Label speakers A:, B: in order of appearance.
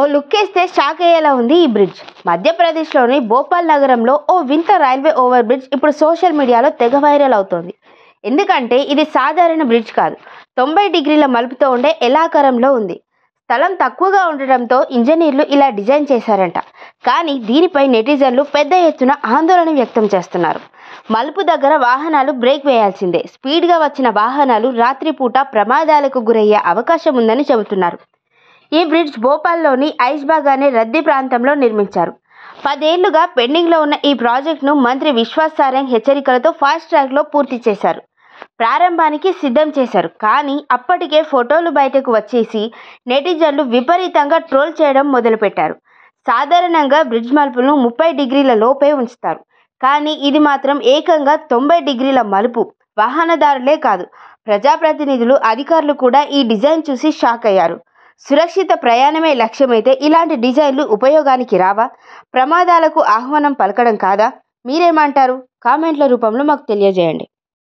A: ఓ లుక్కేస్తే shock అయ్యేలా ఉంది ఈ బ్రిడ్జ్. మధ్యప్రదేశ్లోని భోపాల్ నగరంలో ఓ వింత రైల్వే ఓవర్ బ్రిడ్జ్ ఇప్పుడు సోషల్ మీడియాలో తెగ వైరల్ అవుతోంది. ఎందుకంటే ఇది సాధారణ బ్రిడ్జ్ కాదు, 90 డిగ్రీల మలుపుతో ఉండే ఎలాకారంలో ఉంది. స్థలం తక్కువగా ఉండడంతో ఇంజనీర్లు ఇలా డిజైన్ చేశారంట. కానీ దీనిపై నెటిజన్లు పెద్ద ఎత్తున ఆందోళన వ్యక్తం చేస్తున్నారు. మలుపు దగ్గర వాహనాలు బ్రేక్ వేయాల్సిందే, స్పీడ్గా వచ్చిన వాహనాలు రాత్రిపూట ప్రమాదాలకు గురయ్యే అవకాశం ఉందని చెబుతున్నారు. ఈ బ్రిడ్జ్ భోపాల్లోని ఐష్బాగ్ అనే రద్దీ ప్రాంతంలో నిర్మించారు. 10 ఏళ్లుగా పెండింగ్లో ఉన్న ఈ ప్రాజెక్టును మంత్రి విశ్వాస్ సారంగ్ హెచ్చరికలతో ఫాస్ట్ ట్రాక్లో పూర్తి చేశారు. ప్రారంభానికి సిద్ధం చేశారు. కానీ అప్పటికే ఫోటోలు బయటకు వచ్చేసి నెటిజన్లు విపరీతంగా ట్రోల్ చేయడం మొదలుపెట్టారు. సాధారణంగా బ్రిడ్జ్ మలుపులను 30 డిగ్రీల లోపే ఉంచుతారు. కానీ ఇది మాత్రం ఏకంగా 90 డిగ్రీల మలుపు. వాహనదారులే కాదు, ప్రజాప్రతినిధులు, అధికారులు కూడా ఈ డిజైన్ చూసి షాక్ అయ్యారు. సురక్షిత ప్రయాణమే లక్ష్యమైతే ఇలాంటి డిజైన్లు ఉపయోగానికి రావా? ప్రమాదాలకు ఆహ్వానం పలకడం కాదా? మీరేమంటారు? కామెంట్ల రూపంలో మాకు తెలియజేయండి.